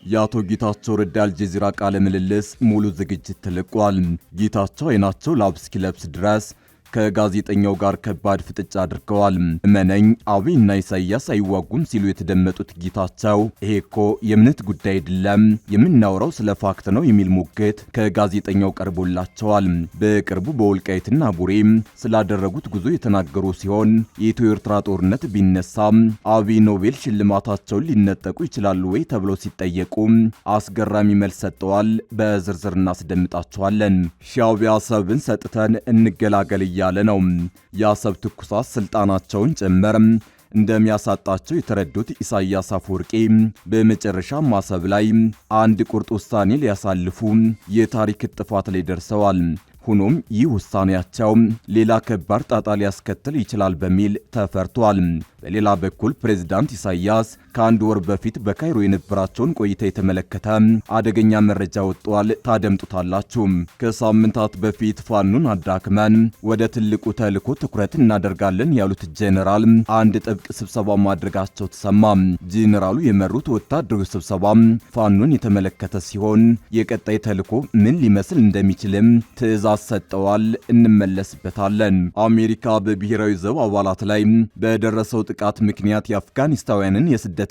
የአቶ ጌታቸው ረዳ አልጀዚራ ቃለ ምልልስ ሙሉ ዝግጅት ተለቋል። ጌታቸው አይናቸው ላብ እስኪለብስ ድረስ ከጋዜጠኛው ጋር ከባድ ፍጥጫ አድርገዋል። እመነኝ አብይና ኢሳያስ አይዋጉም ሲሉ የተደመጡት ጌታቸው ይሄ እኮ የእምነት ጉዳይ አይደለም የምናወራው ስለ ፋክት ነው የሚል ሙግት ከጋዜጠኛው ቀርቦላቸዋል። በቅርቡ በወልቃይትና ቡሬ ስላደረጉት ጉዞ የተናገሩ ሲሆን የኢትዮ ኤርትራ ጦርነት ቢነሳ አብይ ኖቤል ሽልማታቸውን ሊነጠቁ ይችላሉ ወይ ተብለው ሲጠየቁ አስገራሚ መልስ ሰጥተዋል። በዝርዝር እናስደምጣቸዋለን። ሻዕቢያ አሰብን ሰጥተን እንገላገል ያለ ነው። የአሰብ ትኩሳት ስልጣናቸውን ጭምር እንደሚያሳጣቸው የተረዱት ኢሳያስ አፈወርቂ በመጨረሻ አሰብ ላይ አንድ ቁርጥ ውሳኔ ሊያሳልፉ የታሪክ ጥፋት ላይ ደርሰዋል። ሆኖም ይህ ውሳኔያቸው ሌላ ከባድ ጣጣ ሊያስከትል ይችላል በሚል ተፈርቷል። በሌላ በኩል ፕሬዝዳንት ኢሳያስ ከአንድ ወር በፊት በካይሮ የነበራቸውን ቆይታ የተመለከተ አደገኛ መረጃ ወጥቷል። ታደምጡታላችሁ። ከሳምንታት በፊት ፋኖን አዳክመን ወደ ትልቁ ተልዕኮ ትኩረት እናደርጋለን ያሉት ጄኔራል አንድ ጥብቅ ስብሰባ ማድረጋቸው ተሰማ። ጄኔራሉ የመሩት ወታደራዊ ስብሰባ ፋኖን የተመለከተ ሲሆን የቀጣይ ተልዕኮ ምን ሊመስል እንደሚችልም ትዕዛዝ ሰጠዋል። እንመለስበታለን። አሜሪካ በብሔራዊ ዘብ አባላት ላይ በደረሰው ጥቃት ምክንያት የአፍጋኒስታውያንን የስደተኝነት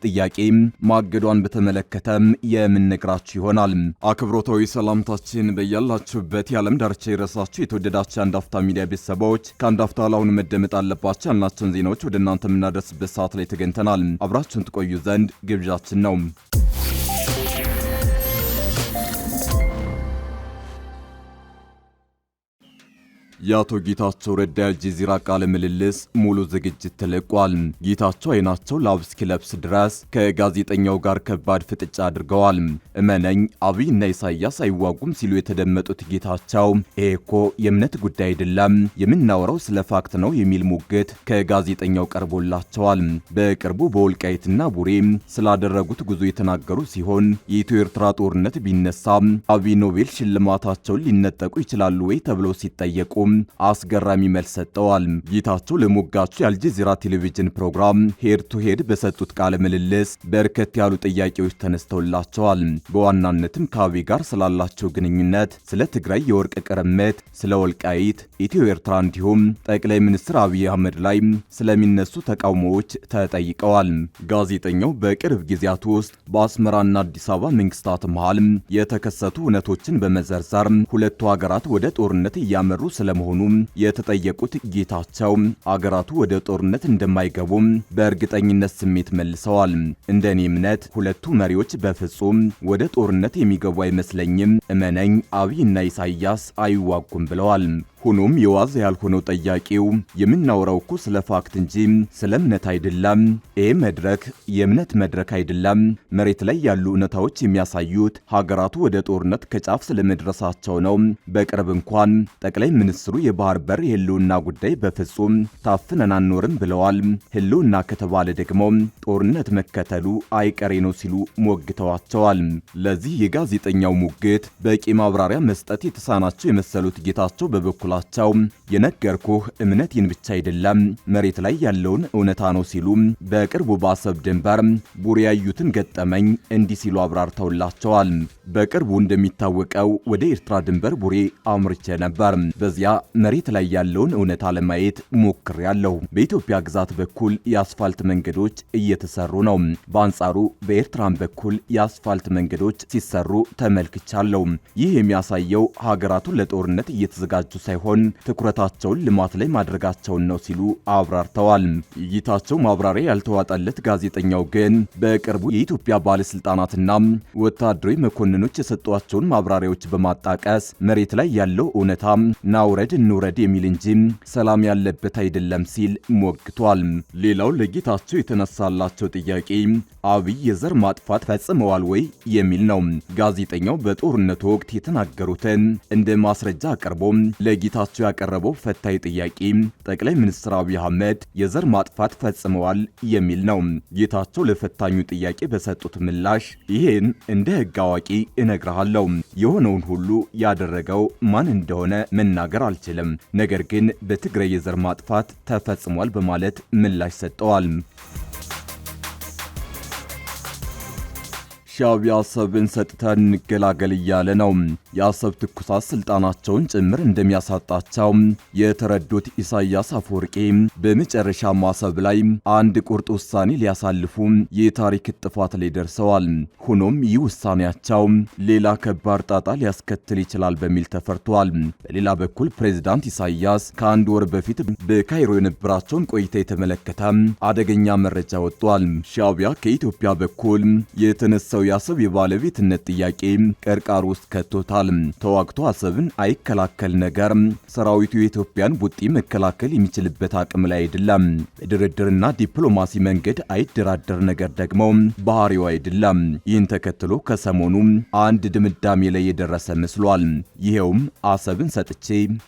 ጥያቄ ማገዷን በተመለከተ የምንነግራችሁ ይሆናል። አክብሮታዊ ሰላምታችን በያላችሁበት የዓለም ዳርቻ ይድረሳችሁ። የተወደዳችሁ የአንድ አፍታ ሚዲያ ቤተሰቦች ከአንድ አፍታ ለአሁኑ መደመጥ አለባቸው ያልናቸውን ዜናዎች ወደ እናንተ የምናደርስበት ሰዓት ላይ ተገኝተናል። አብራችሁን ትቆዩ ዘንድ ግብዣችን ነው። የአቶ ጌታቸው ረዳ አልጀዚራ ቃለ ምልልስ ሙሉ ዝግጅት ተለቋል። ጌታቸው አይናቸው ላብ እስኪለብስ ድረስ ከጋዜጠኛው ጋር ከባድ ፍጥጫ አድርገዋል። እመነኝ አብይና ኢሳያስ አይዋጉም ሲሉ የተደመጡት ጌታቸው ይሄ እኮ የእምነት ጉዳይ አይደለም የምናወራው ስለ ፋክት ነው የሚል ሙግት ከጋዜጠኛው ቀርቦላቸዋል። በቅርቡ በወልቃይትና ቡሬ ስላደረጉት ጉዞ የተናገሩ ሲሆን የኢትዮ ኤርትራ ጦርነት ቢነሳ አብይ ኖቤል ሽልማታቸውን ሊነጠቁ ይችላሉ ወይ ተብለው ሲጠየቁ አስገራሚ መልስ ሰጥተዋል። ጌታቸው ለሞጋቹ የአልጀዚራ ቴሌቪዥን ፕሮግራም ሄድ ቱ ሄድ በሰጡት ቃለ ምልልስ በርከት ያሉ ጥያቄዎች ተነስተውላቸዋል። በዋናነትም ከአብይ ጋር ስላላቸው ግንኙነት፣ ስለ ትግራይ የወርቅ ቅርምት፣ ስለ ወልቃይት፣ ኢትዮ ኤርትራ እንዲሁም ጠቅላይ ሚኒስትር አብይ አህመድ ላይ ስለሚነሱ ተቃውሞዎች ተጠይቀዋል። ጋዜጠኛው በቅርብ ጊዜያት ውስጥ በአስመራና አዲስ አበባ መንግስታት መሃል የተከሰቱ እውነቶችን በመዘርዘር ሁለቱ ሀገራት ወደ ጦርነት እያመሩ ስለመሆኑ የተጠየቁት ጌታቸው አገራቱ ወደ ጦርነት እንደማይገቡ በእርግጠኝነት ስሜት መልሰዋል። እንደኔ እምነት ሁለቱ መሪዎች በፍጹም ወደ ጦርነት የሚገቡ አይመስለኝም። እመነኝ አብይና ኢሳያስ አይዋጉም ብለዋል። ሆኖም የዋዛ ያልሆነው ጠያቂው የምናወራው እኮ ስለ ፋክት እንጂ ስለ እምነት አይደለም። ይህ መድረክ የእምነት መድረክ አይደለም። መሬት ላይ ያሉ እውነታዎች የሚያሳዩት ሀገራቱ ወደ ጦርነት ከጫፍ ስለመድረሳቸው ነው። በቅርብ እንኳን ጠቅላይ ሚኒስትሩ የባህር በር የህልውና ጉዳይ በፍጹም ታፍነን አንኖርም ብለዋል። ህልውና ከተባለ ደግሞ ጦርነት መከተሉ አይቀሬ ነው ሲሉ ሞግተዋቸዋል። ለዚህ የጋዜጠኛው ሙግት በቂ ማብራሪያ መስጠት የተሳናቸው የመሰሉት ጌታቸው በበኩል የነገርኩህ እምነቴን ብቻ አይደለም መሬት ላይ ያለውን እውነታ ነው ሲሉ በቅርቡ በአሰብ ድንበር ቡሬ ያዩትን ገጠመኝ እንዲህ ሲሉ አብራርተውላቸዋል። በቅርቡ እንደሚታወቀው ወደ ኤርትራ ድንበር ቡሬ አምርቼ ነበር። በዚያ መሬት ላይ ያለውን እውነታ ለማየት ሞክሬያለሁ። በኢትዮጵያ ግዛት በኩል የአስፋልት መንገዶች እየተሰሩ ነው። በአንጻሩ በኤርትራን በኩል የአስፋልት መንገዶች ሲሰሩ ተመልክቻለሁ። ይህ የሚያሳየው ሀገራቱን ለጦርነት እየተዘጋጁ ሳይሆን ትኩረታቸውን ልማት ላይ ማድረጋቸውን ነው ሲሉ አብራርተዋል። ጌታቸው ማብራሪያ ያልተዋጠለት ጋዜጠኛው ግን በቅርቡ የኢትዮጵያ ባለስልጣናትና ወታደራዊ መኮንኖች የሰጧቸውን ማብራሪያዎች በማጣቀስ መሬት ላይ ያለው እውነታ ናውረድ እንውረድ የሚል እንጂ ሰላም ያለበት አይደለም ሲል ሞግቷል። ሌላው ለጌታቸው የተነሳላቸው ጥያቄ አብይ የዘር ማጥፋት ፈጽመዋል ወይ የሚል ነው። ጋዜጠኛው በጦርነቱ ወቅት የተናገሩትን እንደ ማስረጃ አቅርቦ ለጌታቸው ያቀረበው ፈታኝ ጥያቄ ጠቅላይ ሚኒስትር አብይ አህመድ የዘር ማጥፋት ፈጽመዋል የሚል ነው። ጌታቸው ለፈታኙ ጥያቄ በሰጡት ምላሽ ይሄን እንደ ሕግ አዋቂ እነግርሃለሁ፣ የሆነውን ሁሉ ያደረገው ማን እንደሆነ መናገር አልችልም፣ ነገር ግን በትግራይ የዘር ማጥፋት ተፈጽሟል በማለት ምላሽ ሰጠዋል። ሻዕቢያ አሰብን ሰጥተን እንገላገል እያለ ነው። የአሰብ ትኩሳት ስልጣናቸውን ጭምር እንደሚያሳጣቸው የተረዱት ኢሳያስ አፈወርቂ በመጨረሻ አሰብ ላይ አንድ ቁርጥ ውሳኔ ሊያሳልፉ የታሪክ ጥፋት ላይ ደርሰዋል። ሆኖም ይህ ውሳኔያቸው ሌላ ከባድ ጣጣ ሊያስከትል ይችላል በሚል ተፈርቷል። በሌላ በኩል ፕሬዝዳንት ኢሳያስ ከአንድ ወር በፊት በካይሮ የነበራቸውን ቆይታ የተመለከተ አደገኛ መረጃ ወጥቷል። ሻዕቢያ ከኢትዮጵያ በኩል የተነሳው የአሰብ የባለቤትነት ጥያቄ ቀርቃር ውስጥ ከቶታል። ተዋግቶ አሰብን አይከላከል ነገር ሰራዊቱ የኢትዮጵያን ቡጢ መከላከል የሚችልበት አቅም ላይ አይደለም። በድርድርና ዲፕሎማሲ መንገድ አይደራደር ነገር ደግሞ ባህሪው አይደለም። ይህን ተከትሎ ከሰሞኑ አንድ ድምዳሜ ላይ የደረሰ መስሏል። ይሄውም አሰብን ሰጥቼ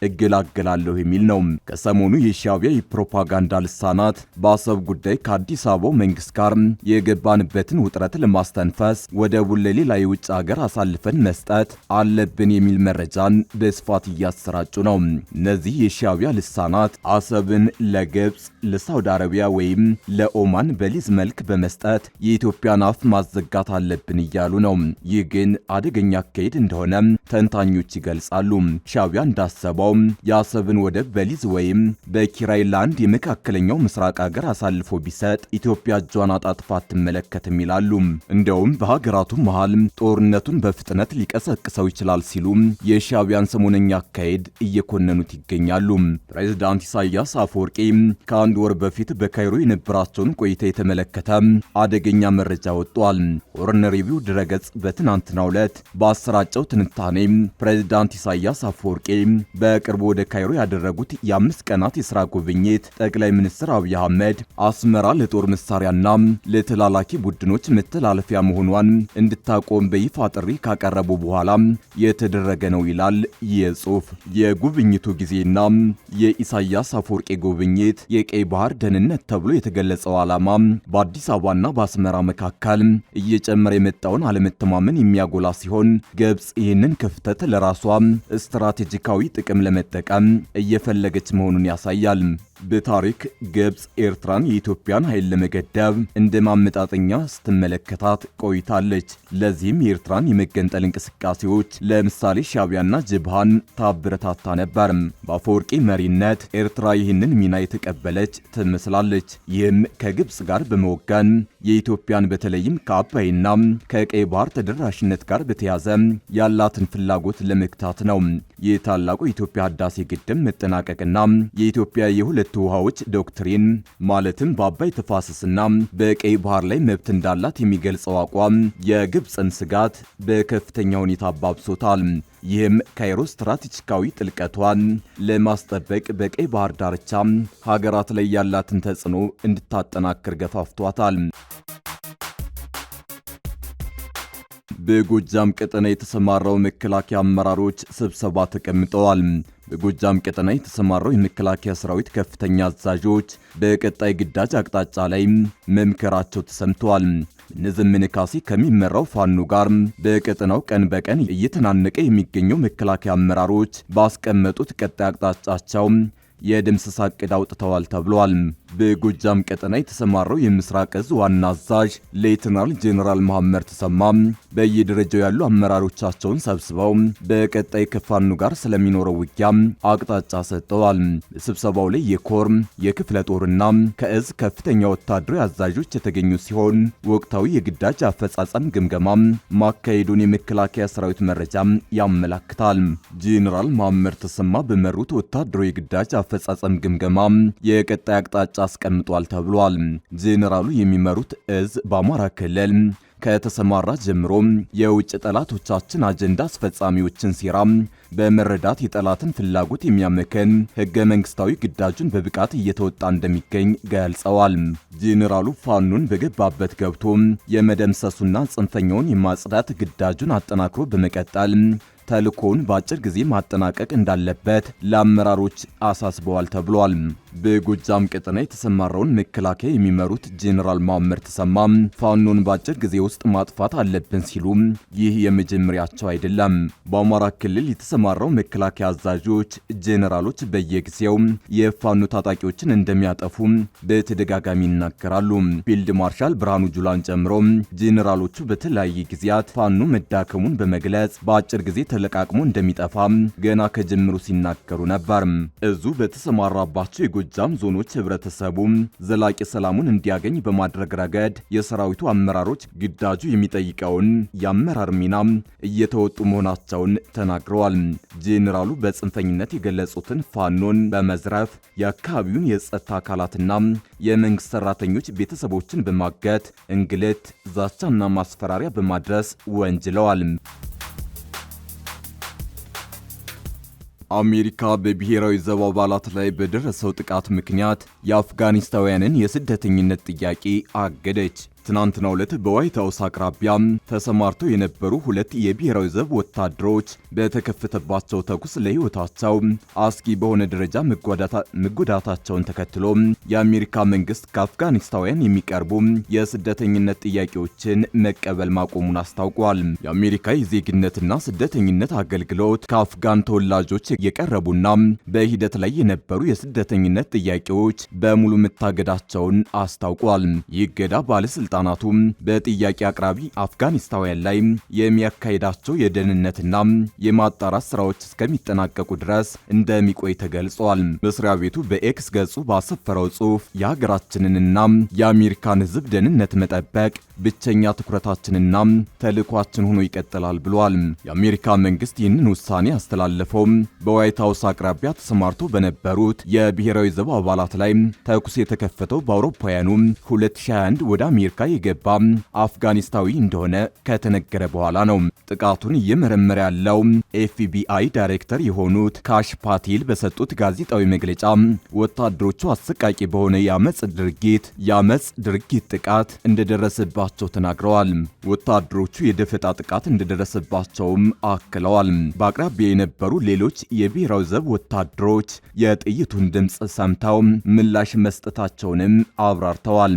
እገላገላለሁ የሚል ነው። ከሰሞኑ የሻዕቢያ የፕሮፓጋንዳ ልሳናት በአሰብ ጉዳይ ከአዲስ አበባው መንግስት ጋር የገባንበትን ውጥረት ለማስተንፈስ ወደቡን ለሌላ የውጭ ሀገር አሳልፈን መስጠት አለብን የሚል መረጃን በስፋት እያሰራጩ ነው። እነዚህ የሻዕቢያ ልሳናት አሰብን ለግብጽ፣ ለሳውዲ አረቢያ ወይም ለኦማን በሊዝ መልክ በመስጠት የኢትዮጵያን አፍ ማዘጋት አለብን እያሉ ነው። ይህ ግን አደገኛ አካሄድ እንደሆነ ተንታኞች ይገልጻሉ። ሻዕቢያ እንዳሰበው የአሰብን ወደብ በሊዝ ወይም በኪራይ ለአንድ የመካከለኛው ምስራቅ ሀገር አሳልፎ ቢሰጥ ኢትዮጵያ እጇን አጣጥፋ አትመለከትም ይላሉ። እንደውም በሀገራቱ መሃል ጦርነቱን በፍጥነት ሊቀሰቅሰው ይችላል ሲሉ የሻዕቢያን ሰሞነኛ አካሄድ እየኮነኑት ይገኛሉ። ፕሬዝዳንት ኢሳያስ አፈወርቂ ከአንድ ወር በፊት በካይሮ የነበራቸውን ቆይታ የተመለከተ አደገኛ መረጃ ወጥቷል። ሆርን ሪቪው ድረገጽ በትናንትናው ዕለት በአሰራጨው ትንታኔ ፕሬዝዳንት ኢሳያስ አፈወርቂ በቅርቡ ወደ ካይሮ ያደረጉት የ5 ቀናት የሥራ ጉብኝት ጠቅላይ ሚኒስትር አብይ አህመድ አስመራ ለጦር መሳሪያና ለተላላኪ ቡድኖች መተላለፊያ መሆኗን እንድታቆም በይፋ ጥሪ ካቀረቡ በኋላ የተደረገ ነው ይላል ይህ ጽሑፍ። የጉብኝቱ ጊዜና የኢሳያስ አፈወርቂ ጉብኝት የቀይ ባህር ደህንነት ተብሎ የተገለጸው ዓላማ በአዲስ አበባና በአስመራ መካከል እየጨመረ የመጣውን አለመተማመን የሚያጎላ ሲሆን ግብጽ ይህንን ክፍተት ለራሷ ስትራቴጂካዊ ጥቅም ለመጠቀም እየፈለገች መሆኑን ያሳያል። በታሪክ ግብጽ ኤርትራን የኢትዮጵያን ኃይል ለመገደብ እንደ ማመጣጠኛ ስትመለከታት ቆይታለች። ለዚህም የኤርትራን የመገንጠል እንቅስቃሴዎች ለምሳሌ ሻዕቢያና ጀብሃን ታበረታታ ነበር። በአፈወርቂ መሪነት ኤርትራ ይህንን ሚና የተቀበለች ትመስላለች። ይህም ከግብጽ ጋር በመወገን የኢትዮጵያን በተለይም ከአባይና ከቀይ ባህር ተደራሽነት ጋር በተያዘ ያላትን ፍላጎት ለመግታት ነው። የታላቁ የኢትዮጵያ ህዳሴ ግድብ መጠናቀቅና የኢትዮጵያ የሁለቱ ውሃዎች ዶክትሪን ማለትም በአባይ ተፋሰስና በቀይ ባህር ላይ መብት እንዳላት የሚገልጸው አቋም የግብጽን ስጋት በከፍተኛ ሁኔታ አባብሶታል። ይህም ካይሮ ስትራቴጂካዊ ጥልቀቷን ለማስጠበቅ በቀይ ባህር ዳርቻ ሀገራት ላይ ያላትን ተጽዕኖ እንድታጠናክር ገፋፍቷታል። በጎጃም ቀጠና የተሰማራው መከላከያ አመራሮች ስብሰባ ተቀምጠዋል። በጎጃም ቀጠና የተሰማራው የመከላከያ ሰራዊት ከፍተኛ አዛዦች በቀጣይ ግዳጅ አቅጣጫ ላይ መምከራቸው ተሰምተዋል። ዘመነ ካሴ ከሚመራው ፋኖ ጋር በቀጠናው ቀን በቀን እየተናነቀ የሚገኘው መከላከያ አመራሮች ባስቀመጡት ቀጣይ አቅጣጫቸው የድምሰሳ ዕቅድ አውጥተዋል ተብሏል። በጎጃም ቀጠና የተሰማራው የምስራቅ እዝ ዋና አዛዥ ሌተናል ጄኔራል መሐመድ ተሰማ በየደረጃው ያሉ አመራሮቻቸውን ሰብስበው በቀጣይ ከፋኖ ጋር ስለሚኖረው ውጊያ አቅጣጫ ሰጥተዋል። በስብሰባው ላይ የኮር የክፍለ ጦርና ከእዝ ከፍተኛ ወታደራዊ አዛዦች የተገኙ ሲሆን ወቅታዊ የግዳጅ አፈጻጸም ግምገማ ማካሄዱን የመከላከያ ሰራዊት መረጃ ያመለክታል። ጄኔራል መሐመድ ተሰማ በመሩት ወታደራዊ የግዳጅ አፈጻጸም ግምገማ የቀጣይ አቅጣጫ አስቀምጧል ተብሏል። ጄኔራሉ የሚመሩት እዝ በአማራ ክልል ከተሰማራ ጀምሮ የውጭ ጠላቶቻችን አጀንዳ አስፈጻሚዎችን ሴራ በመረዳት የጠላትን ፍላጎት የሚያመከን ህገ መንግስታዊ ግዳጁን በብቃት እየተወጣ እንደሚገኝ ገልጸዋል። ጄኔራሉ ፋኖን በገባበት ገብቶ የመደምሰሱና ጽንፈኛውን የማጽዳት ግዳጁን አጠናክሮ በመቀጠል ተልኮውን በአጭር ጊዜ ማጠናቀቅ እንዳለበት ለአመራሮች አሳስበዋል ተብሏል። በጎጃም ቀጠና የተሰማራውን መከላከያ የሚመሩት ጄኔራል መሐመድ ተሰማ ፋኖን በአጭር ጊዜ ውስጥ ማጥፋት አለብን ሲሉ ይህ የመጀመሪያቸው አይደለም። በአማራ ክልል የተሰማራው መከላከያ አዛዦች፣ ጄኔራሎች በየጊዜው የፋኖ ታጣቂዎችን እንደሚያጠፉ በተደጋጋሚ ይናገራሉ። ፊልድ ማርሻል ብርሃኑ ጁላን ጨምሮ ጄኔራሎቹ በተለያየ ጊዜያት ፋኖ መዳከሙን በመግለጽ በአጭር ጊዜ ተለቃቅሞ እንደሚጠፋ ገና ከጅምሩ ሲናገሩ ነበር። እዙ በተሰማራባቸው የጎጃም ዞኖች ህብረተሰቡ ዘላቂ ሰላሙን እንዲያገኝ በማድረግ ረገድ የሰራዊቱ አመራሮች ግዳጁ የሚጠይቀውን የአመራር ሚና እየተወጡ መሆናቸውን ተናግረዋል። ጄኔራሉ በጽንፈኝነት የገለጹትን ፋኖን በመዝረፍ የአካባቢውን የጸጥታ አካላትና የመንግስት ሰራተኞች ቤተሰቦችን በማገት እንግልት፣ ዛቻና ማስፈራሪያ በማድረስ ወንጅለዋል። አሜሪካ በብሔራዊ ዘብ አባላት ላይ በደረሰው ጥቃት ምክንያት የአፍጋኒስታውያንን የስደተኝነት ጥያቄ አገደች። ትናንትናው ዕለት በዋይት ሃውስ አቅራቢያ ተሰማርተው የነበሩ ሁለት የብሔራዊ ዘብ ወታደሮች በተከፈተባቸው ተኩስ ለሕይወታቸው አስጊ በሆነ ደረጃ መጎዳታቸውን ተከትሎ የአሜሪካ መንግስት ከአፍጋኒስታውያን የሚቀርቡ የስደተኝነት ጥያቄዎችን መቀበል ማቆሙን አስታውቋል። የአሜሪካ የዜግነትና ስደተኝነት አገልግሎት ከአፍጋን ተወላጆች የቀረቡና በሂደት ላይ የነበሩ የስደተኝነት ጥያቄዎች በሙሉ መታገዳቸውን አስታውቋል። ይህ እገዳ ባለስልጣናቱ በጥያቄ አቅራቢ አፍጋኒስታውያን ላይ የሚያካሂዳቸው የደህንነትና የማጣራት ስራዎች እስከሚጠናቀቁ ድረስ እንደሚቆይ ተገልጿል። መስሪያ ቤቱ በኤክስ ገጹ ባሰፈረው ጽሑፍ የሀገራችንንና የአሜሪካን ሕዝብ ደህንነት መጠበቅ ብቸኛ ትኩረታችንና ተልዕኳችን ሆኖ ይቀጥላል ብሏል። የአሜሪካ መንግስት ይህንን ውሳኔ ያስተላለፈው በዋይት ሃውስ አቅራቢያ ተሰማርተው በነበሩት የብሔራዊ ዘብ አባላት ላይ ተኩስ የተከፈተው በአውሮፓውያኑ 2021 ወደ አሜሪካ የገባ አፍጋኒስታዊ እንደሆነ ከተነገረ በኋላ ነው። ጥቃቱን እየመረመረ ያለው ኤፍቢአይ ዳይሬክተር የሆኑት ካሽ ፓቴል በሰጡት ጋዜጣዊ መግለጫ ወታደሮቹ አሰቃቂ በሆነ የአመጽ ድርጊት ጥቃት እንደደረሰባቸው ተናግረዋል። ወታደሮቹ የደፈጣ ጥቃት እንደደረሰባቸውም አክለዋል። በአቅራቢያ የነበሩ ሌሎች የብሔራዊ ዘብ ወታደሮች የጥይቱን ድምፅ ሰምተው ምላሽ መስጠታቸውንም አብራርተዋል።